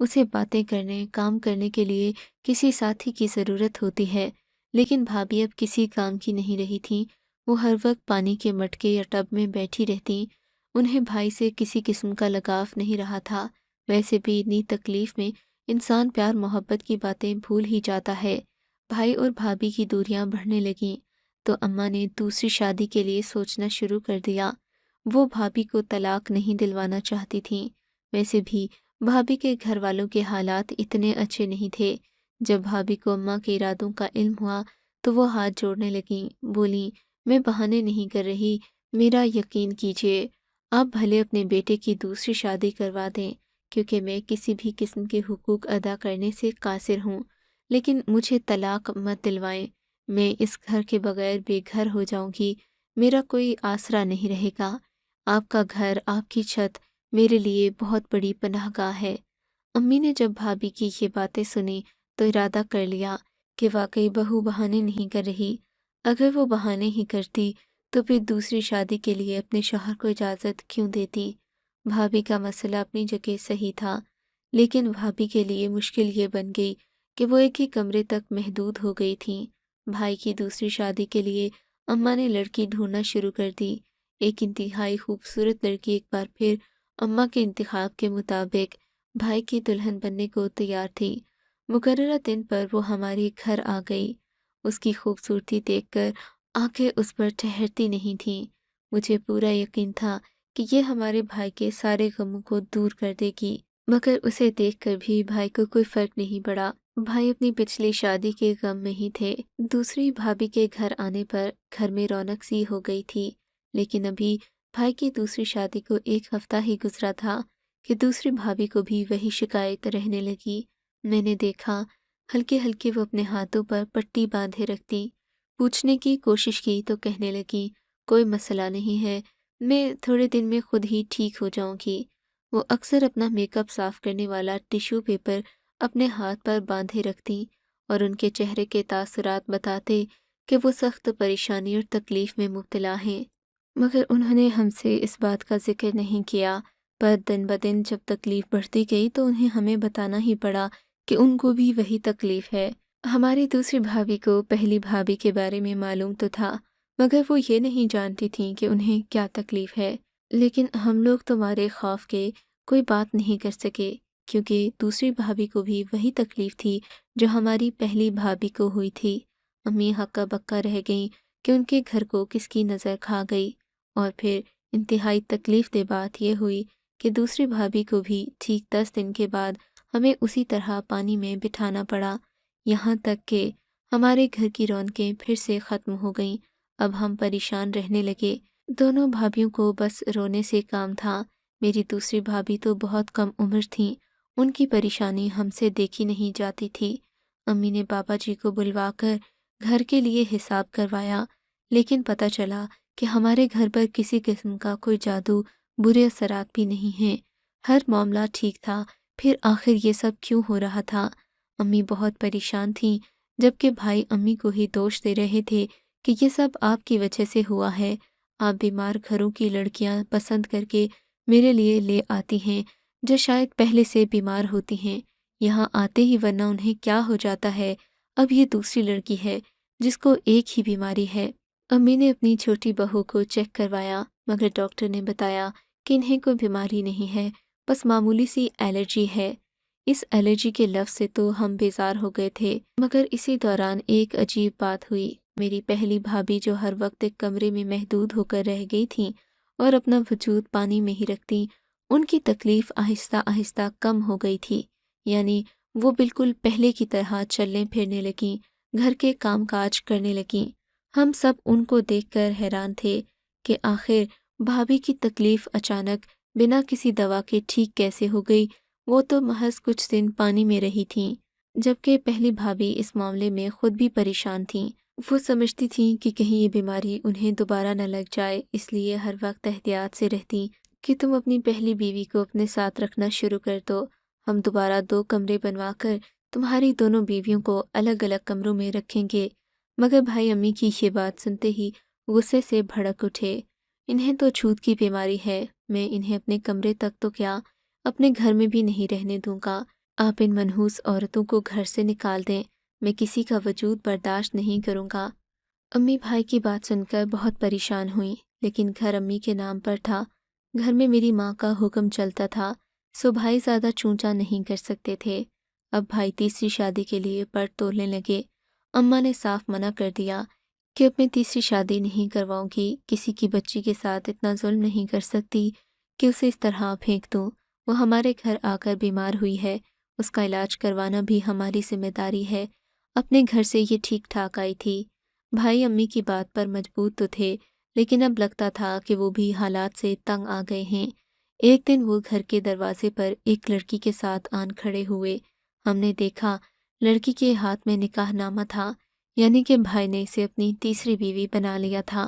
اسے باتیں کرنے، کام کرنے کے لیے کسی ساتھی کی ضرورت ہوتی ہے، لیکن بھابھی اب کسی کام کی نہیں رہی تھیں۔ وہ ہر وقت پانی کے مٹکے یا ٹب میں بیٹھی رہتیں۔ انہیں بھائی سے کسی قسم کا لگاؤ نہیں رہا تھا۔ ویسے بھی اتنی تکلیف میں انسان پیار محبت کی باتیں بھول ہی جاتا ہے۔ بھائی اور بھابھی کی دوریاں بڑھنے لگیں تو اماں نے دوسری شادی کے لیے سوچنا شروع کر دیا۔ وہ بھابھی کو طلاق نہیں دلوانا چاہتی تھیں۔ ویسے بھی بھابھی کے گھر والوں کے حالات اتنے اچھے نہیں تھے۔ جب بھابھی کو اماں کے ارادوں کا علم ہوا تو وہ ہاتھ جوڑنے لگیں، بولیں میں بہانے نہیں کر رہی، میرا یقین کیجیے، آپ بھلے اپنے بیٹے کی دوسری شادی کروا دیں کیونکہ میں کسی بھی قسم کے حقوق ادا کرنے سے قاصر ہوں، لیکن مجھے طلاق مت دلوائیں۔ میں اس گھر کے بغیر بے گھر ہو جاؤں گی، میرا کوئی آسرا نہیں رہے گا۔ آپ کا گھر، آپ کی چھت میرے لیے بہت بڑی پناہ گاہ ہے۔ امی نے جب بھابھی کی یہ باتیں سنی تو ارادہ کر لیا کہ واقعی بہو بہانے نہیں کر رہی۔ اگر وہ بہانے ہی کرتی تو پھر دوسری شادی کے لیے اپنے شوہر کو اجازت کیوں دیتی؟ بھابھی کا مسئلہ اپنی جگہ صحیح تھا، لیکن بھابھی کے لیے مشکل یہ بن گئی کہ وہ ایک ہی کمرے تک محدود ہو گئی تھیں۔ بھائی کی دوسری شادی کے لیے اماں نے لڑکی ڈھونڈنا شروع کر دی۔ ایک انتہائی خوبصورت لڑکی ایک بار پھر اماں کے انتخاب کے مطابق بھائی کی دلہن بننے کو تیار تھی۔ مقررہ دن پر وہ ہمارے گھر آ گئی۔ اس کی خوبصورتی دیکھ کر آنکھیں اس پر ٹھہرتی نہیں تھیں۔ مجھے پورا یقین تھا کہ یہ ہمارے بھائی کے سارے غموں کو دور کر دے گی، مگر اسے دیکھ کر بھی بھائی کو کوئی فرق نہیں پڑا۔ بھائی اپنی پچھلی شادی کے غم میں ہی تھے۔ دوسری بھابھی کے گھر آنے پر گھر میں رونق سی ہو گئی تھی، لیکن ابھی بھائی کی دوسری شادی کو ایک ہفتہ ہی گزرا تھا کہ دوسری بھابھی کو بھی وہی شکایت رہنے لگی۔ میں نے دیکھا ہلکے ہلکے وہ اپنے ہاتھوں پر پٹی باندھے رکھتی۔ پوچھنے کی کوشش کی تو کہنے لگی کوئی مسئلہ نہیں ہے، میں تھوڑے دن میں خود ہی ٹھیک ہو جاؤں گی۔ وہ اکثر اپنا میک اپ صاف کرنے والا ٹیشو پیپر اپنے ہاتھ پر باندھے رکھتی اور ان کے چہرے کے تاثرات بتاتے کہ وہ سخت پریشانی اور تکلیف میں مبتلا ہیں، مگر انہوں نے ہم سے اس بات کا ذکر نہیں کیا۔ پر دن بدن جب تکلیف بڑھتی گئی تو انہیں ہمیں بتانا ہی پڑا کہ ان کو بھی وہی تکلیف ہے۔ ہماری دوسری بھابھی کو پہلی بھابھی کے بارے میں معلوم تو تھا، مگر وہ یہ نہیں جانتی تھیں کہ انہیں کیا تکلیف ہے۔ لیکن ہم لوگ تمہارے خوف کے کوئی بات نہیں کر سکے، کیونکہ دوسری بھابھی کو بھی وہی تکلیف تھی جو ہماری پہلی بھابھی کو ہوئی تھی۔ امی ہکا بکا رہ گئیں کہ ان کے گھر کو کس کی نظر کھا گئی، اور پھر انتہائی تکلیف دہ بات یہ ہوئی کہ دوسری بھابھی کو بھی ٹھیک 10 دن کے بعد ہمیں اسی طرح پانی میں بٹھانا پڑا، یہاں تک کہ ہمارے گھر کی رونقیں پھر سے ختم ہو گئیں۔ اب ہم پریشان رہنے لگے۔ دونوں بھابھیوں کو بس رونے سے کام تھا۔ میری دوسری بھابھی تو بہت کم عمر تھیں، ان کی پریشانی ہم سے دیکھی نہیں جاتی تھی۔ امی نے بابا جی کو بلوا کر گھر کے لیے حساب کروایا، لیکن پتہ چلا کہ ہمارے گھر پر کسی قسم کا کوئی جادو، برے اثرات بھی نہیں ہیں۔ ہر معاملہ ٹھیک تھا، پھر آخر یہ سب کیوں ہو رہا تھا؟ امی بہت پریشان تھیں، جبکہ بھائی امی کو ہی دوش دے رہے تھے کہ یہ سب آپ کی وجہ سے ہوا ہے۔ آپ بیمار گھروں کی لڑکیاں پسند کر کے میرے لیے لے آتی ہیں جو شاید پہلے سے بیمار ہوتی ہیں، یہاں آتے ہی ورنہ انہیں کیا ہو جاتا ہے۔ اب یہ دوسری لڑکی ہے جس کو ایک ہی بیماری ہے۔ امی نے اپنی چھوٹی بہو کو چیک کروایا، مگر ڈاکٹر نے بتایا کہ انہیں کوئی بیماری نہیں ہے، بس معمولی سی الرجی ہے۔ اس الرجی کے لفظ سے تو ہم بیزار ہو گئے تھے، مگر اسی دوران ایک عجیب بات ہوئی۔ میری پہلی بھابھی جو ہر وقت ایک کمرے میں محدود ہو کر رہ گئی تھیں اور اپنا وجود پانی میں ہی رکھتی، ان کی تکلیف آہستہ آہستہ کم ہو گئی تھی، یعنی وہ بالکل پہلے کی طرح چلنے پھرنے لگیں، گھر کے کام کاج کرنے لگیں۔ ہم سب ان کو دیکھ کر حیران تھے کہ آخر بھابھی کی تکلیف اچانک بنا کسی دوا کے ٹھیک کیسے ہو گئی۔ وہ تو محض کچھ دن پانی میں رہی تھیں، جبکہ پہلی بھابھی اس معاملے میں خود بھی پریشان تھیں۔ وہ سمجھتی تھیں کہ کہیں یہ بیماری انہیں دوبارہ نہ لگ جائے، اس لیے ہر وقت احتیاط سے رہتیں کہ تم اپنی پہلی بیوی کو اپنے ساتھ رکھنا شروع کر دو، ہم دوبارہ 2 کمرے بنوا کر تمہاری دونوں بیویوں کو الگ الگ کمروں میں رکھیں گے۔ مگر بھائی امی کی یہ بات سنتے ہی غصے سے بھڑک اٹھے۔ انہیں تو چھوت کی بیماری ہے، میں انہیں اپنے کمرے تک تو کیا، اپنے گھر میں بھی نہیں رہنے دوں گا۔ آپ ان منحوس عورتوں کو گھر سے نکال دیں، میں کسی کا وجود برداشت نہیں کروں گا۔ امی بھائی کی بات سن کر بہت پریشان ہوئیں، لیکن گھر امی کے نام پر تھا، گھر میں میری ماں کا حکم چلتا تھا، سو بھائی زیادہ چونچا نہیں کر سکتے تھے۔ اب بھائی تیسری شادی کے لیے پر تولنے لگے۔ اماں نے صاف منع کر دیا کہ اب میں تیسری شادی نہیں کرواؤں گی، کسی کی بچی کے ساتھ اتنا ظلم نہیں کر سکتی کہ اسے اس طرح پھینک دوں۔ وہ ہمارے گھر آ کر بیمار ہوئی ہے، اس کا علاج کروانا بھی ہماری ذمہ داری ہے۔ اپنے گھر سے یہ ٹھیک ٹھاک آئی تھی۔ بھائی امی کی بات پر مجبور تو تھے، لیکن اب لگتا تھا کہ وہ بھی حالات سے تنگ آ گئے ہیں۔ ایک دن وہ گھر کے دروازے پر ایک لڑکی کے ساتھ آن کھڑے ہوئے۔ ہم نے دیکھا لڑکی کے ہاتھ میں نکاح نامہ تھا، یعنی کہ بھائی نے اسے اپنی تیسری بیوی بنا لیا تھا۔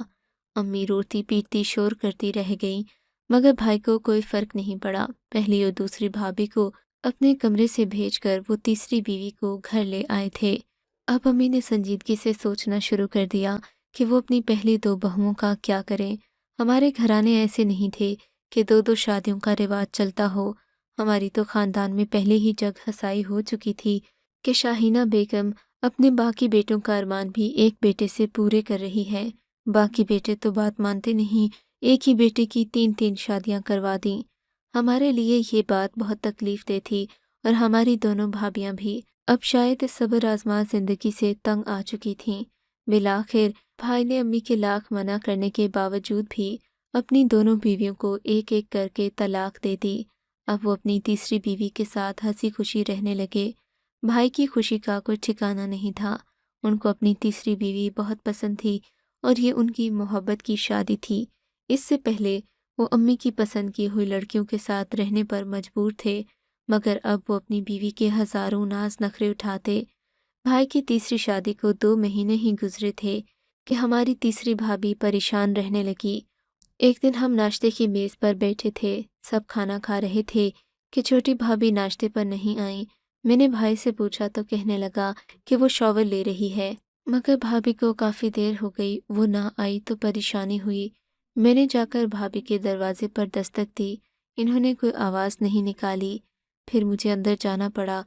امی روتی پیٹتی شور کرتی رہ گئیں، مگر بھائی کو کوئی فرق نہیں پڑا۔ پہلی اور دوسری بھابھی کو اپنے کمرے سے بھیج کر وہ تیسری بیوی کو گھر لے آئے تھے۔ اب امی نے سنجیدگی سے سوچنا شروع کر دیا کہ وہ اپنی پہلی دو بہوؤں کا کیا کریں۔ ہمارے گھرانے ایسے نہیں تھے کہ دو دو شادیوں کا رواج چلتا ہو۔ ہماری تو خاندان میں پہلے ہی جگ ہسائی ہو چکی تھی کہ شاہینہ بیگم اپنے باقی بیٹوں کا ارمان بھی ایک بیٹے سے پورے کر رہی ہے۔ باقی بیٹے تو بات مانتے نہیں، ایک ہی بیٹے کی 3 شادیاں کروا دیں۔ ہمارے لیے یہ بات بہت تکلیف دہ تھی، اور ہماری دونوں بھابیاں بھی اب شاید اس صبر آزما زندگی سے تنگ آ چکی تھیں۔ بالآخر بھائی نے امی کے لاکھ منع کرنے کے باوجود بھی اپنی دونوں بیویوں کو ایک ایک کر کے طلاق دے دی۔ اب وہ اپنی تیسری بیوی کے ساتھ ہنسی خوشی رہنے لگے۔ بھائی کی خوشی کا کوئی ٹھکانہ نہیں تھا۔ ان کو اپنی تیسری بیوی بہت پسند تھی، اور یہ ان کی محبت کی شادی تھی۔ اس سے پہلے وہ امی کی پسند کی ہوئی لڑکیوں کے ساتھ رہنے پر مجبور تھے، مگر اب وہ اپنی بیوی کے ہزاروں ناز نخرے اٹھاتے۔ بھائی کی تیسری شادی کو 2 مہینے ہی گزرے تھے کہ ہماری تیسری بھابھی پریشان رہنے لگی۔ ایک دن ہم ناشتے کی میز پر بیٹھے تھے، سب کھانا کھا رہے تھے کہ چھوٹی بھابھی ناشتے پر نہیں آئیں۔ میں نے بھائی سے پوچھا تو کہنے لگا کہ وہ شاور لے رہی ہے، مگر بھابھی کو کافی دیر ہو گئی، وہ نہ آئی تو پریشانی ہوئی۔ میں نے جا کر بھابھی کے دروازے پر دستک دی، انہوں نے کوئی آواز نہیں نکالی۔ پھر مجھے اندر جانا پڑا۔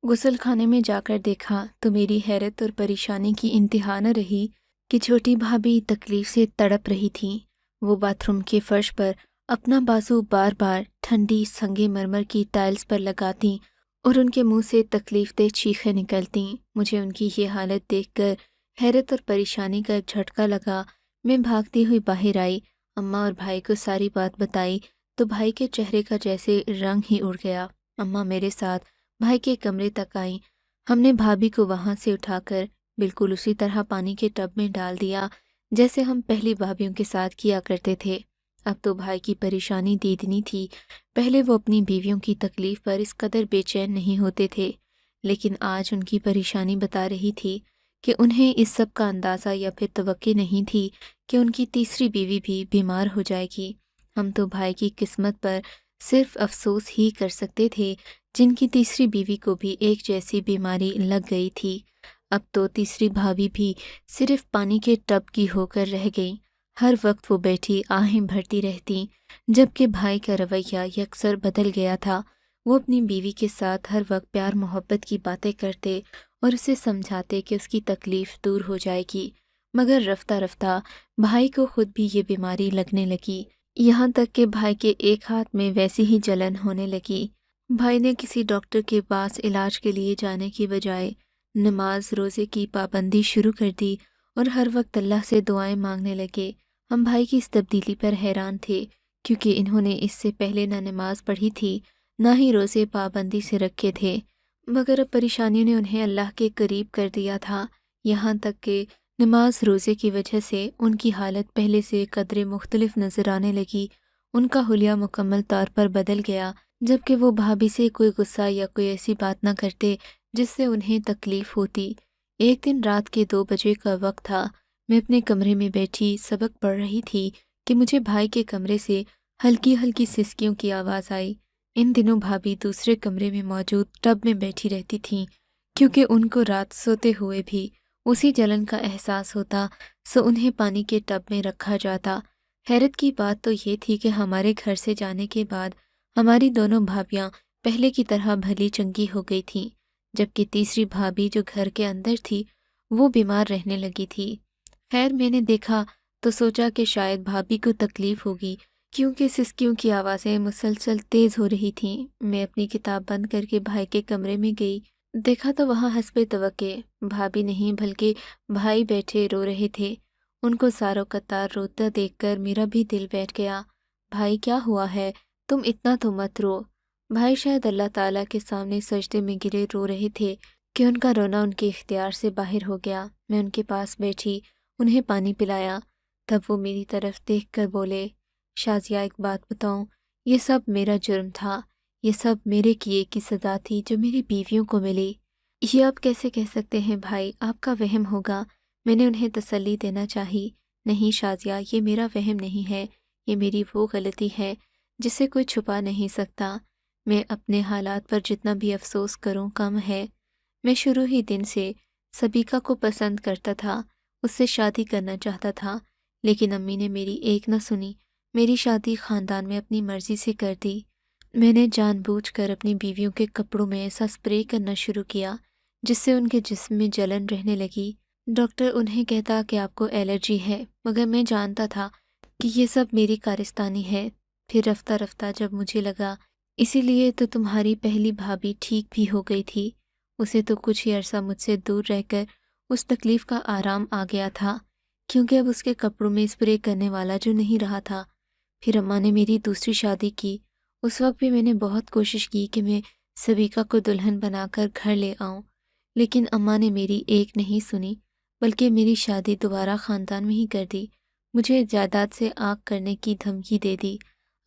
غسل خانے میں جا کر دیکھا تو میری حیرت اور پریشانی کی انتہا نہ رہی کہ چھوٹی بھابھی تکلیف سے تڑپ رہی تھیں۔ وہ باتھ روم کے فرش پر اپنا بازو بار بار ٹھنڈی سنگ مرمر کی ٹائلز پر لگاتیں اور ان کے منہ سے تکلیف دہ چیخیں نکلتیں۔ مجھے ان کی یہ حالت دیکھ کر حیرت اور پریشانی کا ایک جھٹکا لگا۔ میں بھاگتی ہوئی باہر آئی، اماں اور بھائی کو ساری بات بتائی تو بھائی کے چہرے کا جیسے رنگ ہی اڑ گیا۔ اماں میرے ساتھ بھائی کے کمرے تک آئیں۔ ہم نے بھابھی کو وہاں سے اٹھا کر بالکل اسی طرح پانی کے ٹب میں ڈال دیا جیسے ہم پہلی بھابھیوں کے ساتھ کیا کرتے تھے۔ اب تو بھائی کی پریشانی دیدنی تھی۔ پہلے وہ اپنی بیویوں کی تکلیف پر اس قدر بے چین نہیں ہوتے تھے، لیکن آج ان کی پریشانی بتا رہی تھی کہ انہیں اس سب کا اندازہ یا پھر توقع نہیں تھی کہ ان کی تیسری بیوی بھی بیمار ہو جائے گی۔ ہم تو بھائی کی قسمت پر صرف افسوس ہی کر سکتے تھے جن کی تیسری بیوی کو بھی ایک جیسی بیماری لگ گئی تھی۔ اب تو تیسری بھابھی بھی صرف پانی کے ٹب کی ہو کر رہ گئی۔ ہر وقت وہ بیٹھی آہیں بھرتی رہتی، جبکہ بھائی کا رویہ یکسر بدل گیا تھا۔ وہ اپنی بیوی کے ساتھ ہر وقت پیار محبت کی باتیں کرتے اور اسے سمجھاتے کہ اس کی تکلیف دور ہو جائے گی، مگر رفتہ رفتہ بھائی کو خود بھی یہ بیماری لگنے لگی، یہاں تک کہ بھائی کے ایک ہاتھ میں ویسی ہی جلن ہونے لگی۔ بھائی نے کسی ڈاکٹر کے پاس علاج کے لیے جانے کی بجائے نماز روزے کی پابندی شروع کر دی اور ہر وقت اللہ سے دعائیں مانگنے لگے۔ ہم بھائی کی اس تبدیلی پر حیران تھے، کیونکہ انہوں نے اس سے پہلے نہ نماز پڑھی تھی، نہ ہی روزے پابندی سے رکھے تھے، مگر اب پریشانیوں نے انہیں اللہ کے قریب کر دیا تھا، یہاں تک کہ نماز روزے کی وجہ سے ان کی حالت پہلے سے قدرے مختلف نظر آنے لگی۔ ان کا حلیہ مکمل طور پر بدل گیا، جبکہ وہ بھابھی سے کوئی غصہ یا کوئی ایسی بات نہ کرتے جس سے انہیں تکلیف ہوتی۔ ایک دن رات کے 2 بجے کا وقت تھا، میں اپنے کمرے میں بیٹھی سبق پڑھ رہی تھی کہ مجھے بھائی کے کمرے سے ہلکی ہلکی سسکیوں کی آواز آئی۔ ان دنوں بھابھی دوسرے کمرے میں موجود ٹب میں بیٹھی رہتی تھیں، کیونکہ ان کو رات سوتے ہوئے بھی اسی جلن کا احساس ہوتا، سو انہیں پانی کے ٹب میں رکھا جاتا۔ حیرت کی بات تو یہ تھی کہ ہمارے گھر سے جانے کے بعد ہماری دونوں بھابیاں پہلے کی طرح بھلی چنگی ہو گئی تھیں، جبکہ تیسری بھابھی جو گھر کے اندر تھی وہ بیمار رہنے لگی تھی۔ خیر میں نے دیکھا تو سوچا کہ شاید بھابھی کو تکلیف ہوگی، کیونکہ سسکیوں کی آوازیں مسلسل تیز ہو رہی تھیں۔ میں اپنی کتاب بند کر کے بھائی کے کمرے میں گئی، دیکھا تو وہاں حسب توقع بھابھی نہیں بلکہ بھائی بیٹھے رو رہے تھے۔ ان کو ساروں قطار روتا دیکھ کر میرا بھی دل بیٹھ گیا۔ بھائی کیا ہوا ہے؟ تم اتنا تو مت رو۔ بھائی شاید اللہ تعالیٰ کے سامنے سجدے میں گرے رو رہے تھے کہ ان کا رونا ان کے اختیار سے باہر ہو گیا۔ میں ان کے پاس بیٹھی، انہیں پانی پلایا، تب وہ میری طرف دیکھ کر بولے، شازیہ ایک بات بتاؤں، یہ سب میرا جرم تھا، یہ سب میرے کیے کی سزا تھی جو میری بیویوں کو ملی۔ یہ آپ کیسے کہہ سکتے ہیں بھائی، آپ کا وہم ہوگا۔ میں نے انہیں تسلی دینا چاہی، نہیں شازیہ یہ میرا وہم نہیں ہے، یہ میری وہ غلطی ہے جسے کوئی چھپا نہیں سکتا۔ میں اپنے حالات پر جتنا بھی افسوس کروں کم ہے۔ میں شروع ہی دن سے سبیکا کو پسند کرتا تھا، اس سے شادی کرنا چاہتا تھا، لیکن امی نے میری ایک نہ سنی، میری شادی خاندان میں اپنی مرضی سے کر دی۔ میں نے جان بوجھ کر اپنی بیویوں کے کپڑوں میں ایسا سپرے کرنا شروع کیا جس سے ان کے جسم میں جلن رہنے لگی۔ ڈاکٹر انہیں کہتا کہ آپ کو الرجی ہے، مگر میں جانتا تھا کہ یہ سب میری کارستانی ہے۔ پھر رفتہ رفتہ جب مجھے لگا اسی لیے تو تمہاری پہلی بھابھی ٹھیک بھی ہو گئی تھی، اسے تو کچھ ہی عرصہ مجھ سے دور رہ کر اس تکلیف کا آرام آ گیا تھا، کیونکہ اب اس کے کپڑوں میں اسپرے کرنے والا جو نہیں رہا تھا۔ پھر اماں نے میری دوسری شادی کی، اس وقت بھی میں نے بہت کوشش کی کہ میں سبیکا کو دلہن بنا کر گھر لے آؤں، لیکن اماں نے میری ایک نہیں سنی، بلکہ میری شادی دوبارہ خاندان میں ہی کر دی، مجھے جائیداد سے آنکھ کرنے کی دھمکی دے دی۔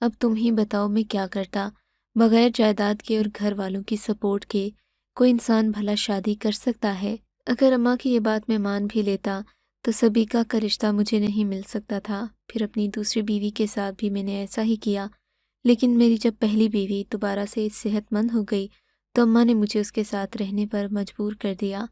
اب تم ہی بتاؤ میں کیا کرتا؟ بغیر جائیداد کے اور گھر والوں کی سپورٹ کے کوئی انسان بھلا شادی کر سکتا ہے؟ اگر اماں کی یہ بات میں مان بھی لیتا تو سبیکا کا رشتہ مجھے نہیں مل سکتا تھا۔ پھر اپنی دوسری بیوی کے ساتھ بھی میں نے ایسا ہی کیا، لیکن میری جب پہلی بیوی دوبارہ سے صحت مند ہو گئی تو اماں نے مجھے اس کے ساتھ رہنے پر مجبور کر دیا۔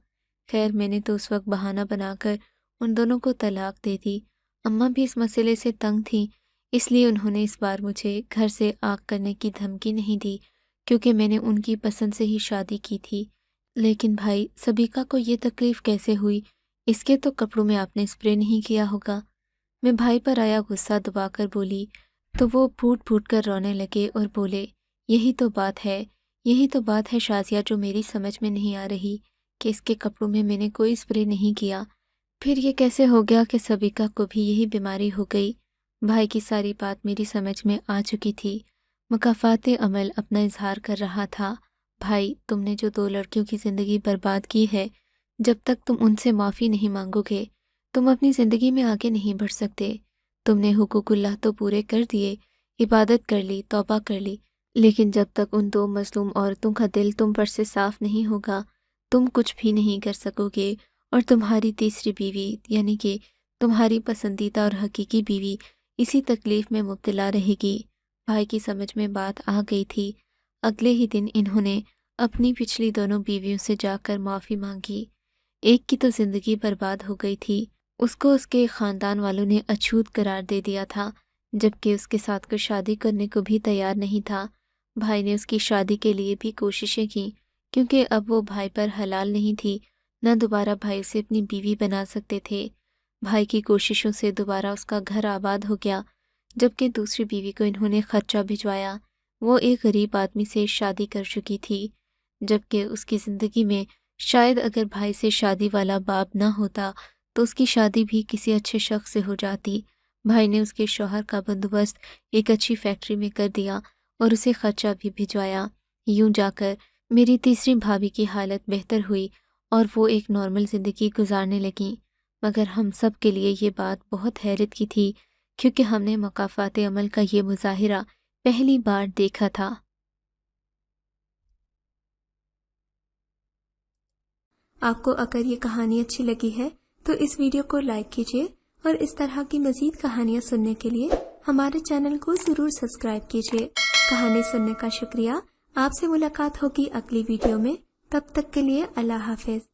خیر میں نے تو اس وقت بہانہ بنا کر ان دونوں کو طلاق دے دی۔ اماں بھی اس مسئلے سے تنگ تھیں، اس لیے انہوں نے اس بار مجھے گھر سے آگ کرنے کی دھمکی نہیں دی، کیونکہ میں نے ان کی پسند سے ہی شادی کی تھی۔ لیکن بھائی سبیکا کو یہ تکلیف کیسے ہوئی؟ اس کے تو کپڑوں میں آپ نے اسپرے نہیں کیا ہوگا۔ میں بھائی پر آیا غصہ دبا کر بولی تو وہ پھوٹ پھوٹ کر رونے لگے اور بولے، یہی تو بات ہے، یہی تو بات ہے شازیہ جو میری سمجھ میں نہیں آ رہی کہ اس کے کپڑوں میں نے کوئی اسپرے نہیں کیا۔ پھر یہ کیسے ہو گیا کہ سبیکا کو بھی یہی بیماری ہو گئی؟ بھائی کی ساری بات میری سمجھ میں آ چکی تھی۔ مکافات عمل اپنا اظہار کر رہا تھا، بھائی تم نے جو 2 لڑکیوں کی زندگی برباد کی ہے، جب تک تم ان سے معافی نہیں مانگو گے تم اپنی زندگی میں آگے نہیں بڑھ سکتے۔ تم نے حقوق اللہ تو پورے کر دیے، عبادت کر لی، توبہ کر لی، لیکن جب تک ان 2 مظلوم عورتوں کا دل تم پر سے صاف نہیں ہوگا تم کچھ بھی نہیں کر سکو گے، اور تمہاری تیسری بیوی یعنی کہ تمہاری پسندیدہ اور حقیقی بیوی اسی تکلیف میں مبتلا رہے گی۔ بھائی کی سمجھ میں بات آ گئی تھی۔ اگلے ہی دن انہوں نے اپنی پچھلی دونوں بیویوں سے جا کر معافی مانگی۔ ایک کی تو زندگی برباد ہو گئی تھی، اس کو اس کے خاندان والوں نے اچھوت قرار دے دیا تھا، جبکہ اس کے ساتھ کوئی شادی کرنے کو بھی تیار نہیں تھا۔ بھائی نے اس کی شادی کے لیے بھی کوششیں کیں، کیونکہ اب وہ بھائی پر حلال نہیں تھی، نہ دوبارہ بھائی اسے اپنی بیوی بنا سکتے تھے۔ بھائی کی کوششوں سے دوبارہ اس کا گھر آباد ہو گیا، جبکہ دوسری بیوی کو انہوں نے خرچہ بھجوایا۔ وہ ایک غریب آدمی سے شادی کر چکی تھی، جبکہ اس کی زندگی میں شاید اگر بھائی سے شادی والا باپ نہ ہوتا تو اس کی شادی بھی کسی اچھے شخص سے ہو جاتی۔ بھائی نے اس کے شوہر کا بندوبست ایک اچھی فیکٹری میں کر دیا اور اسے خرچہ بھی بھجوایا۔ یوں جا کر میری تیسری بھابھی کی حالت بہتر ہوئی اور وہ ایک نارمل زندگی گزارنے لگیں، مگر ہم سب کے لیے یہ بات بہت حیرت کی تھی، کیونکہ ہم نے مکافات عمل کا یہ مظاہرہ پہلی بار دیکھا تھا۔ آپ کو اگر یہ کہانی اچھی لگی ہے تو اس ویڈیو کو لائک کیجیے، اور اس طرح کی مزید کہانیاں سننے کے لیے ہمارے چینل کو ضرور سبسکرائب کیجیے۔ کہانی سننے کا شکریہ۔ آپ سے ملاقات ہوگی اگلی ویڈیو میں، تب تک کے لیے اللہ حافظ۔